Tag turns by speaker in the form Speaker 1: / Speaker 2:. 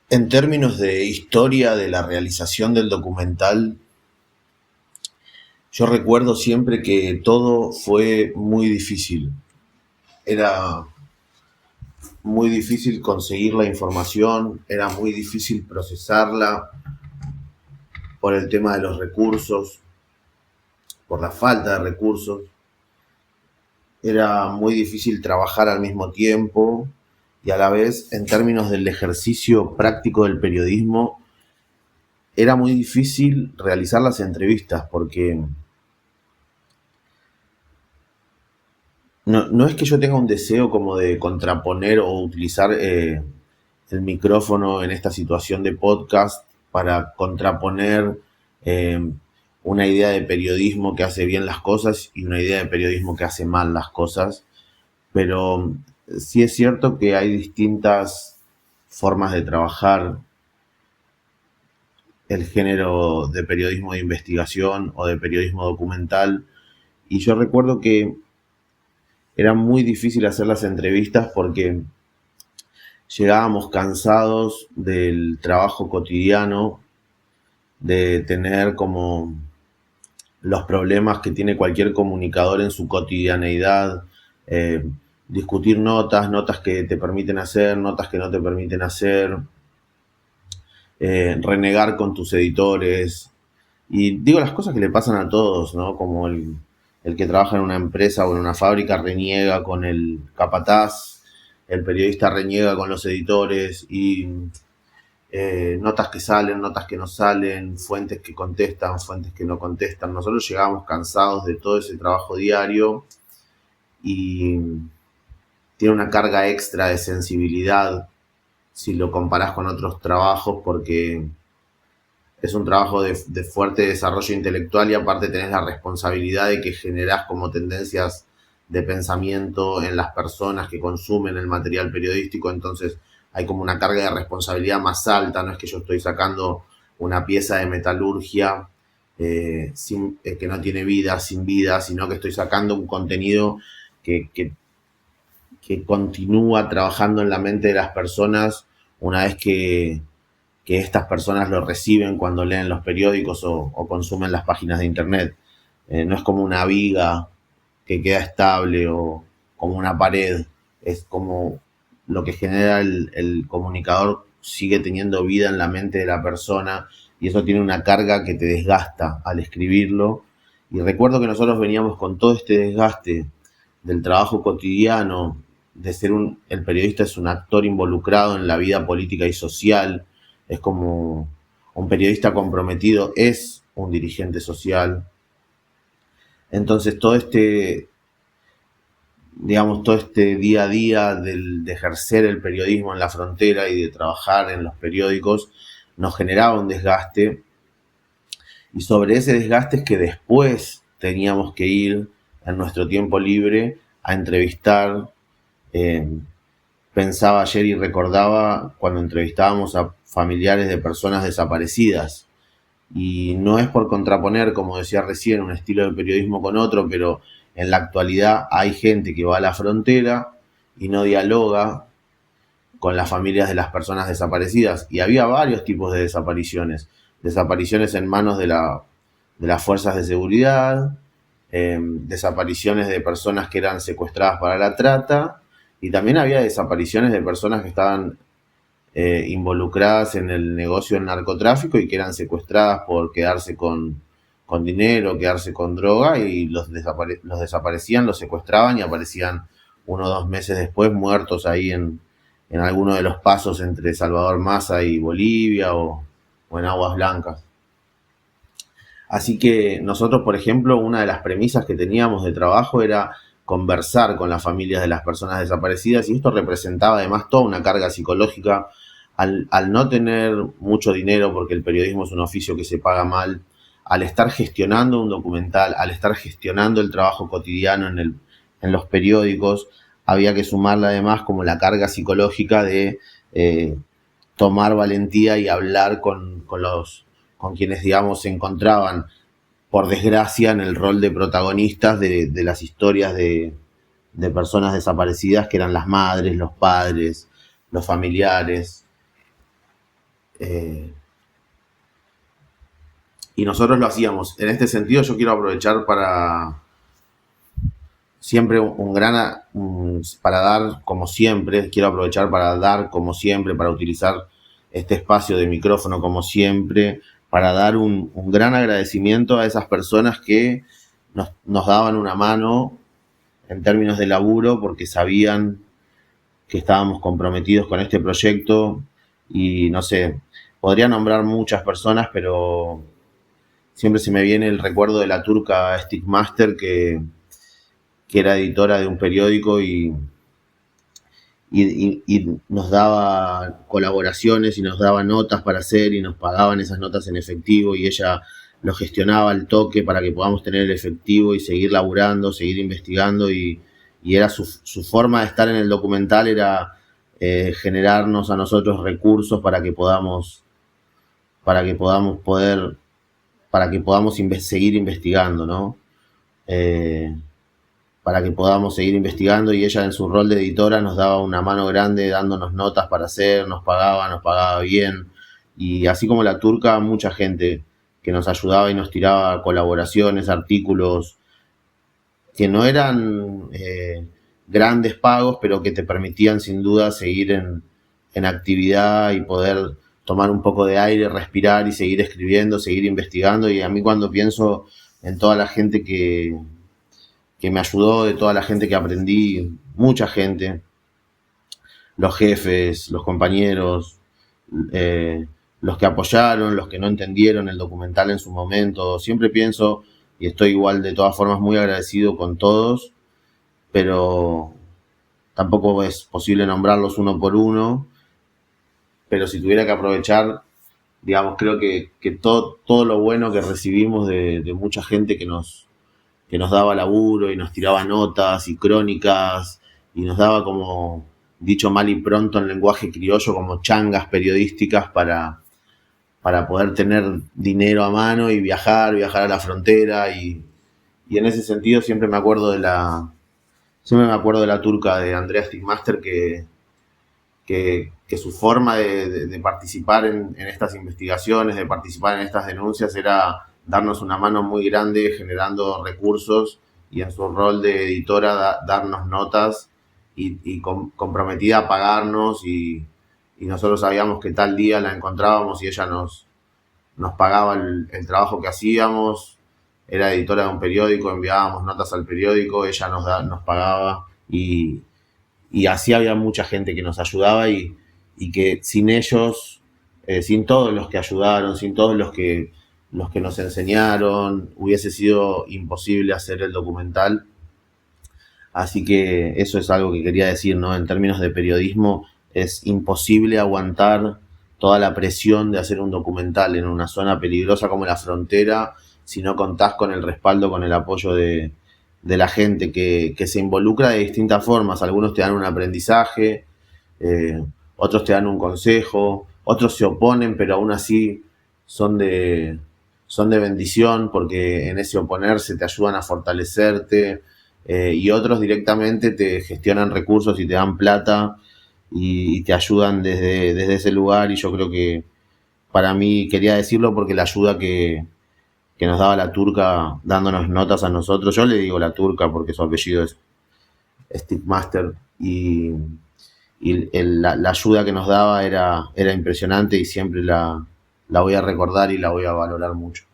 Speaker 1: En términos de historia de la realización del documental, yo recuerdo siempre que todo fue muy difícil. Era muy difícil conseguir la información, era muy difícil procesarla por el tema de los recursos, por la falta de recursos. Era muy difícil trabajar al mismo tiempo y a la vez, en términos del ejercicio práctico del periodismo, era muy difícil realizar las entrevistas porque no es que yo tenga un deseo como de contraponer o utilizar el micrófono en esta situación de podcast para contraponer una idea de periodismo que hace bien las cosas y una idea de periodismo que hace mal las cosas, pero sí es cierto que hay distintas formas de trabajar el género de periodismo de investigación o de periodismo documental, y yo recuerdo que era muy difícil hacer las entrevistas porque llegábamos cansados del trabajo cotidiano, de tener como los problemas que tiene cualquier comunicador en su cotidianeidad, discutir notas que te permiten hacer, notas que no te permiten hacer, renegar con tus editores. Y digo las cosas que le pasan a todos, ¿no? Como el que trabaja en una empresa o en una fábrica reniega con el capataz, el periodista reniega con los editores y notas que salen, notas que no salen, fuentes que contestan, fuentes que no contestan. Nosotros llegábamos cansados de todo ese trabajo diario y tiene una carga extra de sensibilidad si lo comparás con otros trabajos porque es un trabajo de fuerte desarrollo intelectual y aparte tenés la responsabilidad de que generás como tendencias de pensamiento en las personas que consumen el material periodístico, entonces hay como una carga de responsabilidad más alta, no es que yo estoy sacando una pieza de metalurgia que no tiene vida, sin vida, sino que estoy sacando un contenido que continúa trabajando en la mente de las personas una vez que estas personas lo reciben cuando leen los periódicos o consumen las páginas de internet. No es como una viga que queda estable o como una pared, es como lo que genera el comunicador sigue teniendo vida en la mente de la persona y eso tiene una carga que te desgasta al escribirlo. Y recuerdo que nosotros veníamos con todo este desgaste del trabajo cotidiano, de ser el periodista es un actor involucrado en la vida política y social, es como un periodista comprometido, es un dirigente social. Entonces todo este día a día de ejercer el periodismo en la frontera y de trabajar en los periódicos nos generaba un desgaste, y sobre ese desgaste es que después teníamos que ir en nuestro tiempo libre a entrevistar. Pensaba ayer y recordaba cuando entrevistábamos a familiares de personas desaparecidas. Y no es por contraponer, como decía recién, un estilo de periodismo con otro, pero en la actualidad hay gente que va a la frontera y no dialoga con las familias de las personas desaparecidas. Y había varios tipos de desapariciones. Desapariciones en manos de las fuerzas de seguridad, desapariciones de personas que eran secuestradas para la trata, y también había desapariciones de personas que estaban involucradas en el negocio del narcotráfico y que eran secuestradas por quedarse con dinero, quedarse con droga, y los desaparecían, los secuestraban y aparecían 1 o 2 meses después muertos ahí en alguno de los pasos entre Salvador Massa y Bolivia o en Aguas Blancas. Así que nosotros, por ejemplo, una de las premisas que teníamos de trabajo era conversar con las familias de las personas desaparecidas, y esto representaba además toda una carga psicológica al no tener mucho dinero, porque el periodismo es un oficio que se paga mal, al estar gestionando un documental, al estar gestionando el trabajo cotidiano en los periódicos, había que sumarle además como la carga psicológica de tomar valentía y hablar con quienes, digamos, se encontraban, por desgracia, en el rol de protagonistas de las historias de de personas desaparecidas, que eran las madres, los padres, los familiares. Y nosotros lo hacíamos. En este sentido, yo quiero aprovechar para siempre para dar como siempre, quiero aprovechar para dar como siempre, para utilizar este espacio de micrófono como siempre, para dar un gran agradecimiento a esas personas que nos daban una mano en términos de laburo, porque sabían que estábamos comprometidos con este proyecto. Y no sé, podría nombrar muchas personas, pero siempre se me viene el recuerdo de la turca Stickmaster, que era editora de un periódico y nos daba colaboraciones y nos daba notas para hacer y nos pagaban esas notas en efectivo, y ella lo gestionaba al toque para que podamos tener el efectivo y seguir laburando, seguir investigando, y era su forma de estar en el documental, era generarnos a nosotros recursos para que podamos seguir investigando, ¿no? Para que podamos seguir investigando, y ella en su rol de editora nos daba una mano grande dándonos notas para hacer, nos pagaba bien. Y así como la turca, mucha gente que nos ayudaba y nos tiraba colaboraciones, artículos que no eran grandes pagos, pero que te permitían sin duda seguir en actividad y poder tomar un poco de aire, respirar y seguir escribiendo, seguir investigando. Y a mí, cuando pienso en toda la gente que me ayudó, de toda la gente que aprendí, mucha gente, los jefes, los compañeros, los que apoyaron, los que no entendieron el documental en su momento, siempre pienso, y estoy igual de todas formas muy agradecido con todos, pero tampoco es posible nombrarlos uno por uno. Pero si tuviera que aprovechar, digamos, creo que todo lo bueno que recibimos de mucha gente que nos daba laburo y nos tiraba notas y crónicas y nos daba, como dicho mal y pronto en lenguaje criollo, como changas periodísticas para poder tener dinero a mano y viajar a la frontera. Y en ese sentido siempre me acuerdo de la turca, de Andrea Stickmaster, que su forma de participar en estas investigaciones, de participar en estas denuncias, era darnos una mano muy grande generando recursos, y en su rol de editora darnos notas y comprometida a pagarnos, y nosotros sabíamos que tal día la encontrábamos y ella nos pagaba el trabajo que hacíamos. Era editora de un periódico, enviábamos notas al periódico, ella nos pagaba, y así había mucha gente que nos ayudaba, y que sin ellos, sin todos los que ayudaron, sin todos los que nos enseñaron, hubiese sido imposible hacer el documental. Así que eso es algo que quería decir, ¿no? En términos de periodismo, es imposible aguantar toda la presión de hacer un documental en una zona peligrosa como la frontera si no contás con el respaldo, con el apoyo de la gente que se involucra de distintas formas. Algunos te dan un aprendizaje, otros te dan un consejo, otros se oponen, pero aún así son de bendición, porque en ese oponerse te ayudan a fortalecerte, y otros directamente te gestionan recursos y te dan plata y te ayudan desde ese lugar. Y yo creo que, para mí, quería decirlo porque la ayuda que nos daba la turca dándonos notas a nosotros, yo le digo la turca porque su apellido es Stickmaster, y la ayuda que nos daba era impresionante, y siempre la voy a recordar y la voy a valorar mucho.